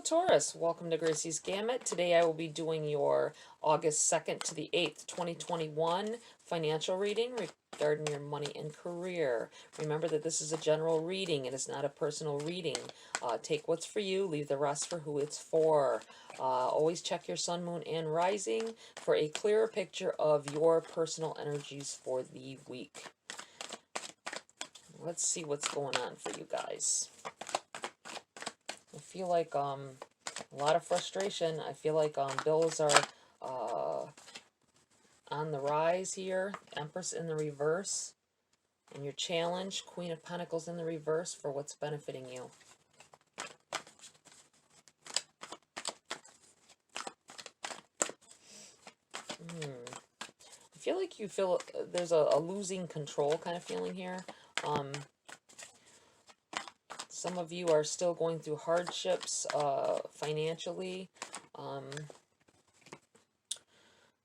Taurus, welcome to Gracie's Gamut. Today I will be doing your August 2nd to the 8th, 2021 financial reading regarding your money and career. Remember that this is a general reading. It is not a personal reading. Take what's for you, leave the rest for who it's for. Always check your sun, moon, and rising for a clearer picture of your personal energies for the week. Let's see what's going on for you guys. I feel like a lot of frustration. I feel like bills are on the rise here. Empress in the reverse. And your challenge, Queen of Pentacles in the reverse for what's benefiting you. I feel like you feel there's a losing control kind of feeling here. Some of you are still going through hardships financially.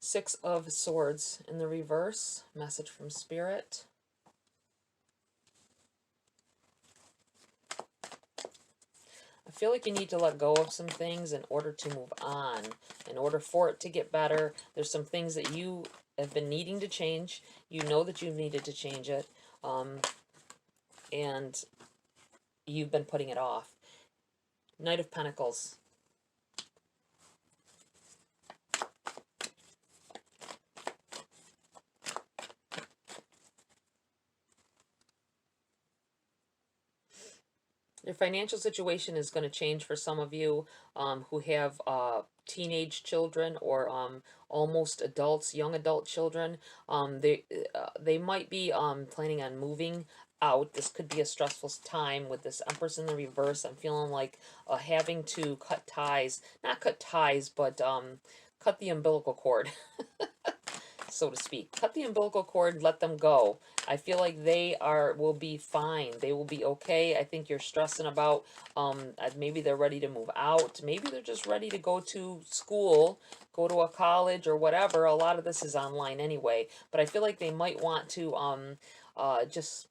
Six of Swords in the reverse. Message from Spirit. I feel like you need to let go of some things in order to move on. In order for it to get better, there's some things that you have been needing to change. You know that you needed to change it. And you've been putting it off. Knight of Pentacles. Your financial situation is going to change for some of you who have teenage children or almost adults, young adult children. They might be planning on moving out. This could be a stressful time with this Empress in the reverse. I'm feeling like having to cut ties, not cut ties, but cut the umbilical cord. So to speak. Cut the umbilical cord, let them go. I feel like they will be fine. They will be okay. I think you're stressing about maybe they're ready to move out. Maybe they're just ready to go to school, go to a college or whatever. A lot of this is online anyway. But I feel like they might want to just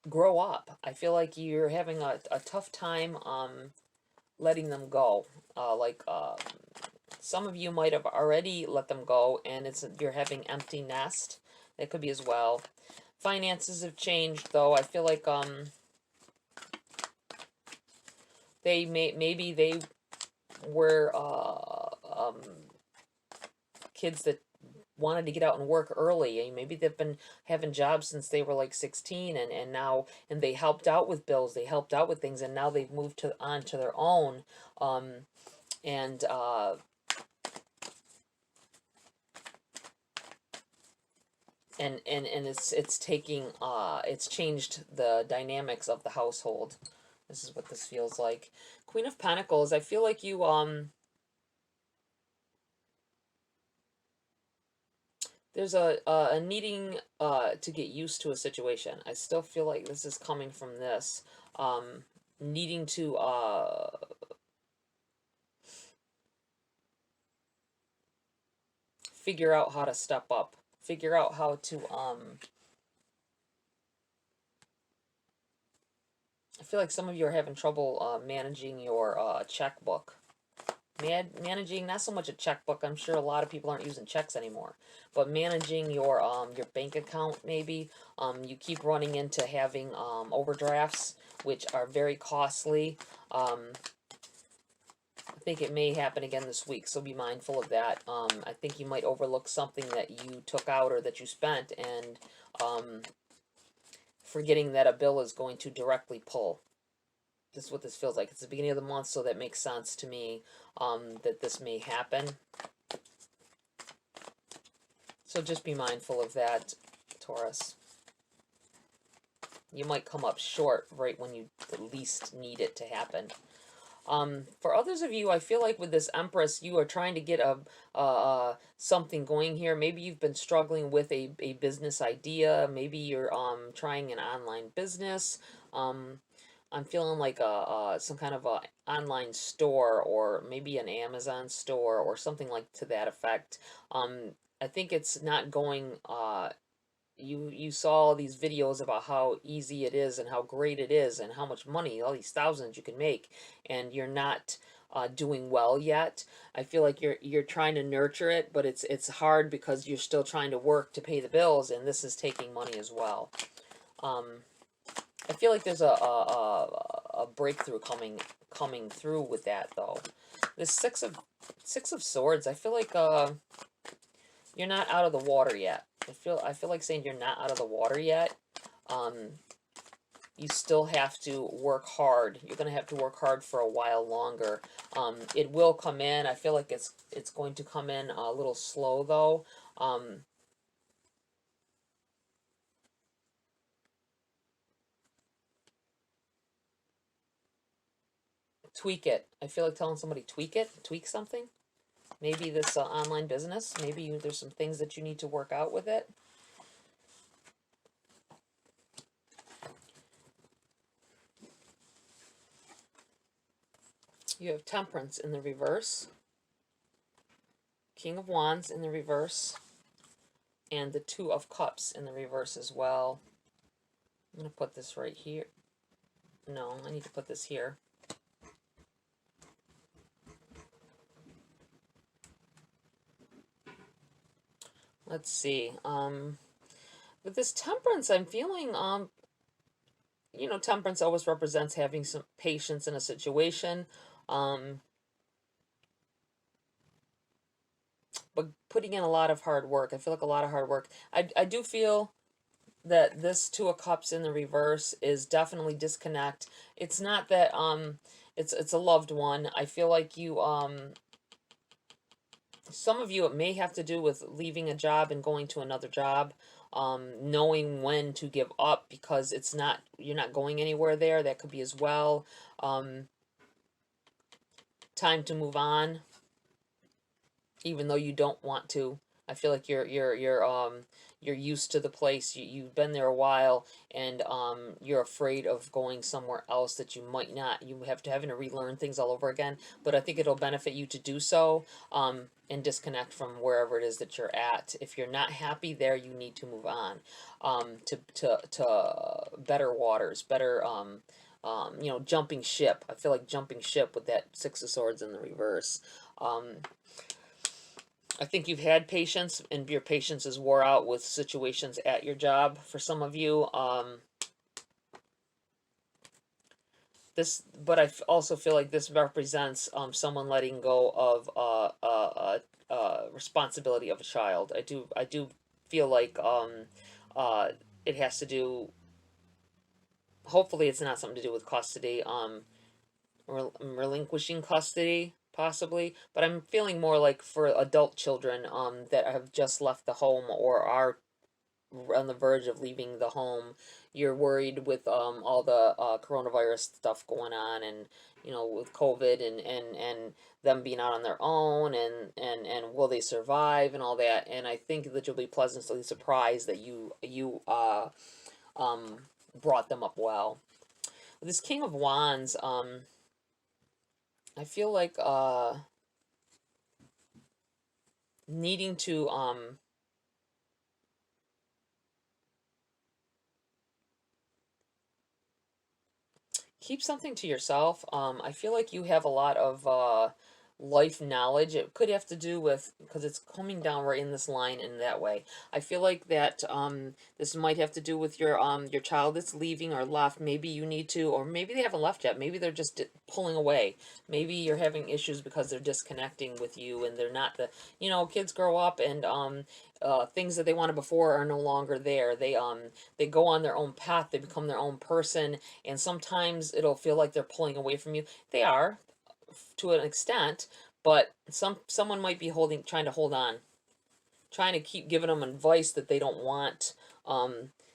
grow up. I feel like you're having a tough time letting them go. Some of you might have already let them go, and you're having empty nest. That could be as well. Finances have changed, though. I feel like maybe they were kids that wanted to get out and work early. Maybe they've been having jobs since they were like 16, and now they helped out with bills. They helped out with things, and now they've moved on to their own. And it's taking it's changed the dynamics of the household. This is what this feels like. Queen of Pentacles. I feel like you there's a needing to get used to a situation. I still feel like this is coming from this needing to figure out how to step up. Figure out how to I feel like some of you are having trouble managing your checkbook. Managing, not so much a checkbook. I'm sure a lot of people aren't using checks anymore, but managing your bank account. Maybe you keep running into having overdrafts, which are very costly. I think it may happen again this week, so be mindful of that. I think you might overlook something that you took out or that you spent, and forgetting that a bill is going to directly pull. This is what this feels like. It's the beginning of the month, so that makes sense to me that this may happen. So just be mindful of that, Taurus. You might come up short right when you least need it to happen. For others of you, I feel like with this Empress, you are trying to get something going here. Maybe you've been struggling with a business idea. Maybe you're trying an online business. I'm feeling like some kind of a online store, or maybe an Amazon store or something like to that effect. I think it's not going you saw all these videos about how easy it is and how great it is and how much money, all these thousands you can make, and you're not doing well yet. I feel like you're trying to nurture it, but it's hard because you're still trying to work to pay the bills, and this is taking money as well. Um, I feel like there's a breakthrough coming through with that though. This six of swords. I feel like you're not out of the water yet. I feel like saying you're not out of the water yet. Um, you still have to work hard. You're gonna have to work hard for a while longer. It will come in. I feel like it's going to come in a little slow though. Tweak it. I feel like telling somebody tweak it, tweak something. Maybe this online business. Maybe there's some things that you need to work out with it. You have Temperance in the reverse, King of Wands in the reverse, and the Two of Cups in the reverse as well. I'm going to put this right here. No, I need to put this here. Let's see. With this Temperance, I'm feeling, Temperance always represents having some patience in a situation. But putting in a lot of hard work. I feel like a lot of hard work. I do feel that this Two of Cups in the reverse is definitely disconnect. It's not that it's a loved one. I feel like you some of you, it may have to do with leaving a job and going to another job, knowing when to give up because you're not going anywhere there. That could be as well. Time to move on, even though you don't want to. I feel like you're used to the place. You've been there a while, and you're afraid of going somewhere else that you might not. You have to having to relearn things all over again. But I think it'll benefit you to do so, and disconnect from wherever it is that you're at. If you're not happy there, you need to move on, to better waters, better. Jumping ship. I feel like jumping ship with that Six of Swords in the reverse. I think you've had patience, and your patience is wore out with situations at your job. For some of you, but I also feel like this represents someone letting go of responsibility of a child. I do feel like it has to do. Hopefully, it's not something to do with custody. Relinquishing custody possibly, but I'm feeling more like for adult children that have just left the home or are on the verge of leaving the home. You're worried with all the coronavirus stuff going on, and with COVID, and them being out on their own, and will they survive and all that. And I think that you'll be pleasantly surprised that you brought them up well. With this King of Wands, I feel like needing to keep something to yourself. I feel like you have a lot of life knowledge. It could have to do with, because it's coming down right in this line in that way. I feel like that this might have to do with your child that's leaving or left. Maybe you need to, or maybe they haven't left yet. Maybe they're just pulling away. Maybe you're having issues because they're disconnecting with you, and they're not kids grow up, and things that they wanted before are no longer there. They go on their own path. They become their own person, and sometimes it'll feel like they're pulling away from you. They are, to an extent, but someone might be trying to hold on, trying to keep giving them advice that they don't want.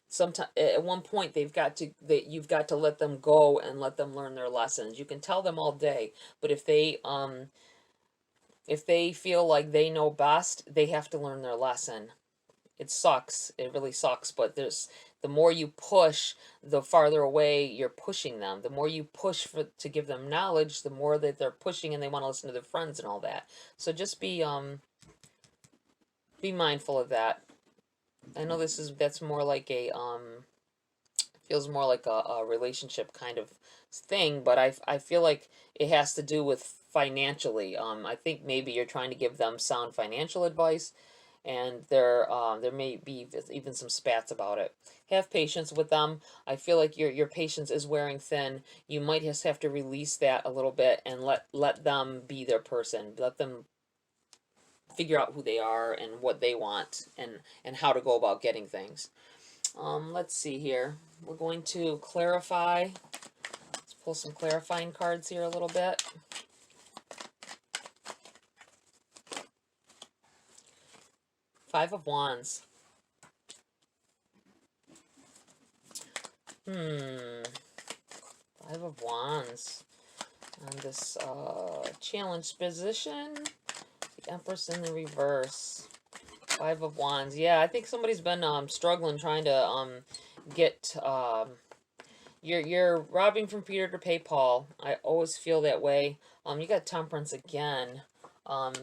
Sometimes at one point you've got to let them go and let them learn their lessons. You can tell them all day, but if they feel like they know best, they have to learn their lesson. It sucks. It really sucks, but the more you push, the farther away you're pushing them. The more you push to give them knowledge, the more that they're pushing, and they want to listen to their friends and all that. So just be mindful of that. I know that's more like a feels more like a relationship kind of thing, but I feel like it has to do with financially. I think maybe you're trying to give them sound financial advice, and there may be even some spats about it. Have patience with them. I feel like your patience is wearing thin. You might just have to release that a little bit and let them be their person. Let them figure out who they are and what they want and how to go about getting things. Let's see here. We're going to clarify. Let's pull some clarifying cards here a little bit. Five of Wands. Five of Wands. On this challenged position. The Empress in the reverse. Five of Wands. Yeah, I think somebody's been struggling trying to get you're robbing from Peter to pay Paul. I always feel that way. You got Temperance again. Um,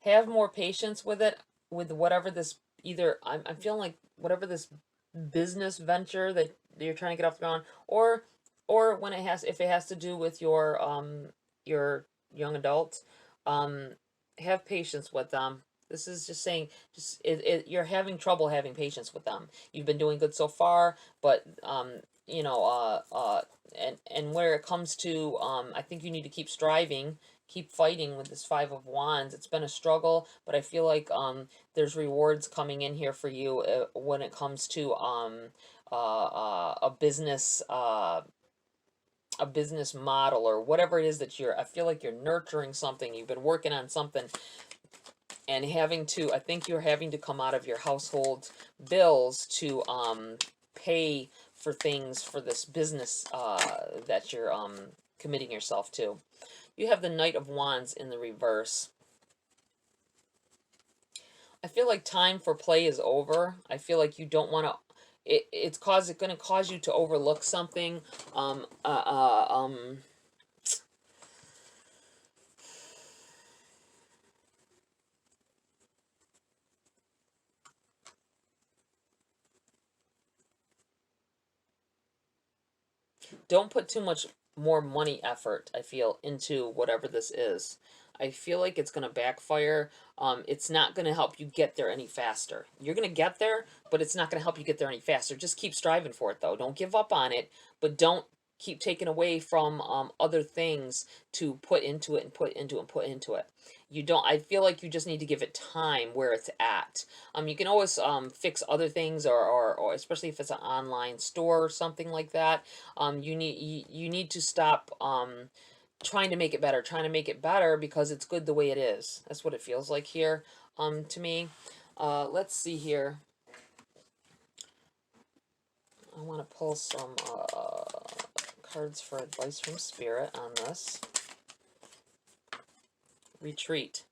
have more patience with it, with whatever this I'm feeling like whatever this business venture that you're trying to get off the ground, or when if it has to do with your young adults, um have patience with them. This is just saying, you're having trouble having patience with them. You've been doing good so far, but you know and where it comes to I think you need to keep striving, keep fighting with this Five of Wands. It's been a struggle, but I feel like there's rewards coming in here for you when it comes to a business model or whatever it is that I feel like you're nurturing something. You've been working on something and I think you're having to come out of your household bills to pay for things for this business that you're committing yourself to. You have the Knight of Wands in the reverse. I feel like time for play is over. I feel like you don't want to. It's going to cause you to overlook something. Um, uh, uh, um, don't put too much more money effort, I feel, into whatever this is. I feel like it's going to backfire. It's not going to help you get there any faster. You're going to get there, but it's not going to help you get there any faster. Just keep striving for it, though. Don't give up on it, but don't keep taking away from other things to put into it and put into it and put into it. You don't. I feel like you just need to give it time where it's at. You can always fix other things, or especially if it's an online store or something like that. You need to stop trying to make it better, because it's good the way it is. That's what it feels like here to me. Let's see here. I want to pull some cards for advice from Spirit on this. Retreat.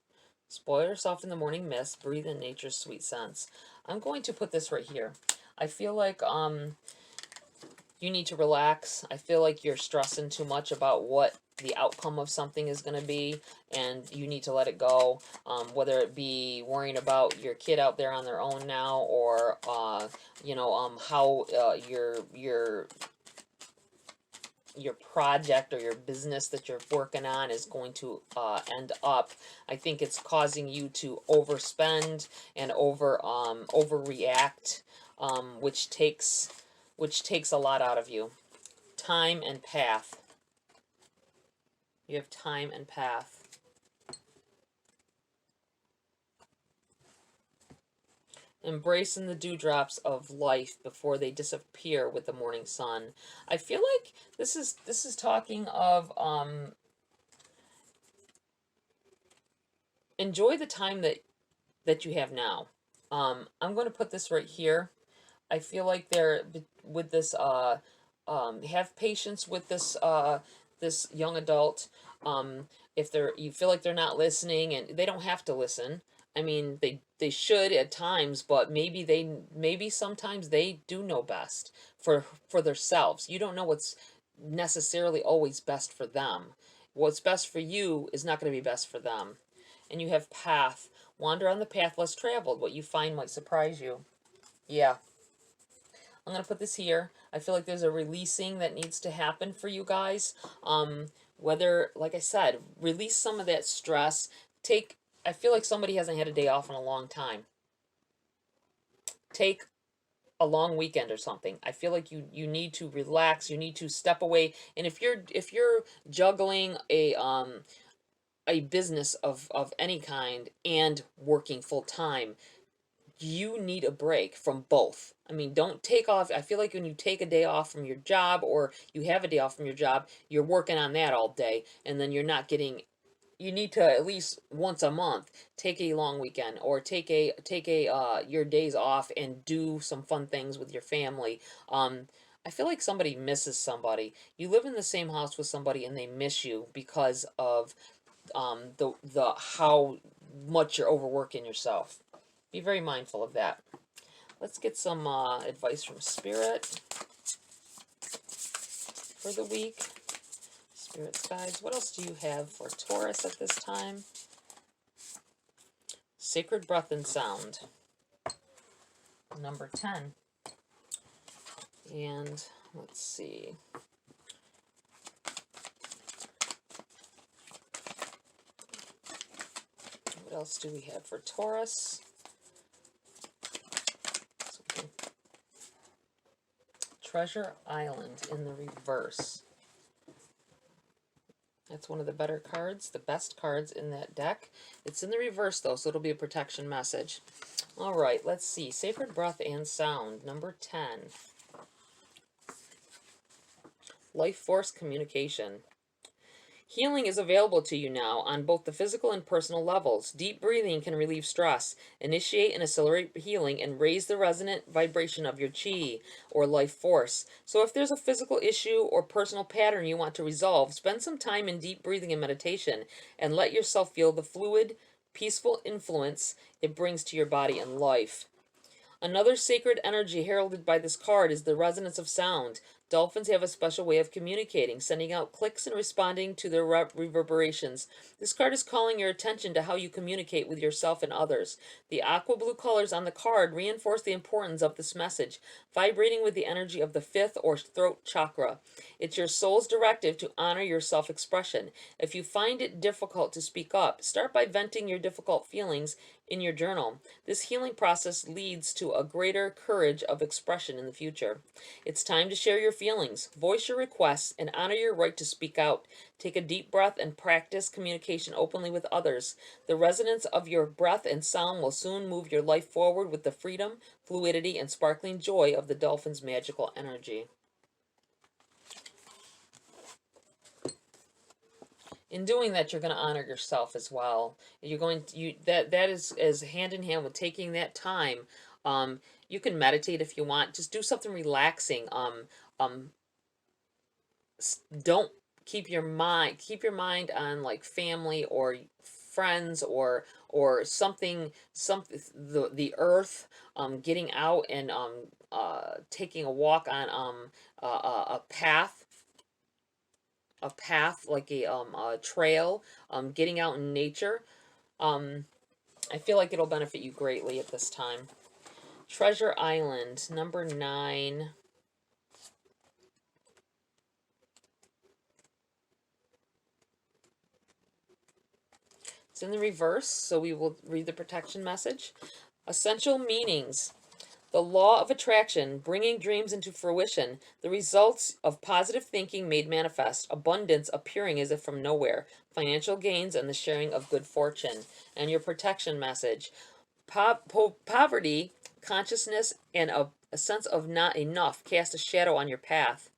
Spoil yourself in the morning mist. Breathe in nature's sweet scents. I'm going to put this right here. I feel like you need to relax. I feel like you're stressing too much about what the outcome of something is going to be, and you need to let it go. Whether it be worrying about your kid out there on their own now, or how your project or your business that you're working on is going to end up. I think it's causing you to overspend and overreact, which takes a lot out of you. Time and path. You have time and path. Embracing the dewdrops of life before they disappear with the morning sun. I feel like this is talking of enjoy the time that you have now. I'm going to put this right here. I feel like they're with this have patience with this young adult. If you feel like they're not listening, and they don't have to listen. I mean, they should at times, but maybe sometimes they do know best for themselves. You don't know what's necessarily always best for them. What's best for you is not going to be best for them. And you have path. Wander on the path less traveled. What you find might surprise you. Yeah. I'm going to put this here. I feel like there's a releasing that needs to happen for you guys. Whether, like I said, release some of that stress. Take, I feel like somebody hasn't had a day off in a long time. Take a long weekend or something. I feel like you need to relax, you need to step away. And if you're juggling a business of any kind and working full time, you need a break from both. I mean, don't take off. I feel like when you take a day off from your job or you have a day off from your job, you're working on that all day and then you're not getting, you need to at least once a month take a long weekend or take a your days off and do some fun things with your family. I feel like somebody misses somebody. You live in the same house with somebody and they miss you because of the how much you're overworking yourself. Be very mindful of that. Let's get some advice from Spirit for the week. Spirit's guides. What else do you have for Taurus at this time? Sacred breath and sound. Number 10. And let's see. What else do we have for Taurus? Treasure Island in the reverse. That's one of the better cards, the best cards in that deck. It's in the reverse though, so it'll be a protection message. All right, let's see. Sacred breath and sound, number 10. Life force communication. Healing is available to you now on both the physical and personal levels. Deep breathing can relieve stress, initiate and accelerate healing, and raise the resonant vibration of your chi, or life force. So if there's a physical issue or personal pattern you want to resolve, spend some time in deep breathing and meditation, and let yourself feel the fluid, peaceful influence it brings to your body and life. Another sacred energy heralded by this card is the resonance of sound. Dolphins have a special way of communicating, sending out clicks and responding to their reverberations. This card is calling your attention to how you communicate with yourself and others. The aqua blue colors on the card reinforce the importance of this message, vibrating with the energy of the fifth or throat chakra. It's your soul's directive to honor your self-expression. If you find it difficult to speak up, start by venting your difficult feelings in your journal. This healing process leads to a greater courage of expression in the future. It's time to share your feelings, voice your requests, and honor your right to speak out. Take a deep breath and practice communication openly with others. The resonance of your breath and sound will soon move your life forward with the freedom, fluidity, and sparkling joy of the dolphin's magical energy. In doing that, you're going to honor yourself as well. You're going to, that is hand in hand with taking that time. You can meditate if you want. Just do something relaxing. Don't keep your mind on like family or friends or something the earth, getting out and taking a walk on a path, like a trail, getting out in nature. I feel like it'll benefit you greatly at this time. Treasure Island, number 9. It's in the reverse, so we will read the protection message. Essential meanings. The law of attraction, bringing dreams into fruition, the results of positive thinking made manifest, abundance appearing as if from nowhere, financial gains, and the sharing of good fortune. And your protection message. Poverty, consciousness, and a sense of not enough cast a shadow on your path.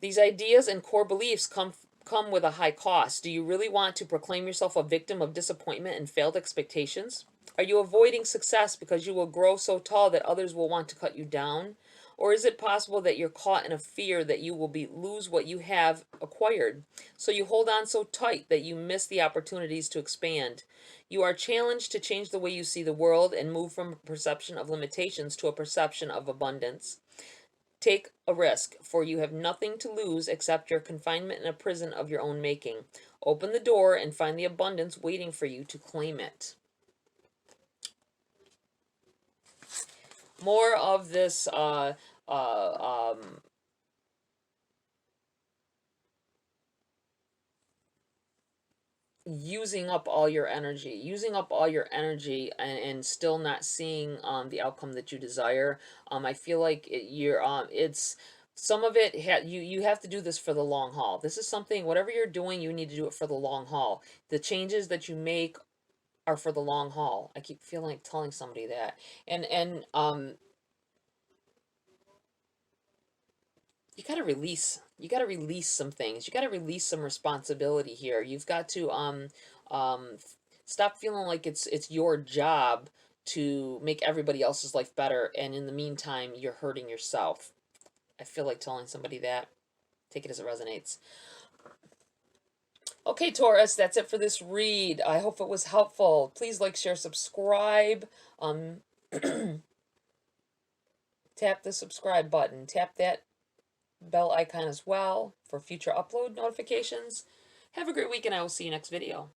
These ideas and core beliefs come with a high cost. Do you really want to proclaim yourself a victim of disappointment and failed expectations? Are you avoiding success because you will grow so tall that others will want to cut you down? Or is it possible that you're caught in a fear that you will lose what you have acquired? So you hold on so tight that you miss the opportunities to expand. You are challenged to change the way you see the world and move from a perception of limitations to a perception of abundance. Take a risk, for you have nothing to lose except your confinement in a prison of your own making. Open the door and find the abundance waiting for you to claim it. more of this using up all your energy and still not seeing the outcome that you desire. I feel like it's some of it you have to do this for the long haul. This is something, whatever you're doing, you need to do it for the long haul. The changes that you make are for the long haul. I keep feeling like telling somebody that. And you got to release some things. You got to release some responsibility here. You've got to um stop feeling like it's your job to make everybody else's life better, and in the meantime you're hurting yourself. I feel like telling somebody that. Take it as it resonates. Okay, Taurus, that's it for this read. I hope it was helpful. Please like, share, subscribe. Um Tap the subscribe button. Tap that bell icon as well for future upload notifications. Have a great week, and I will see you next video.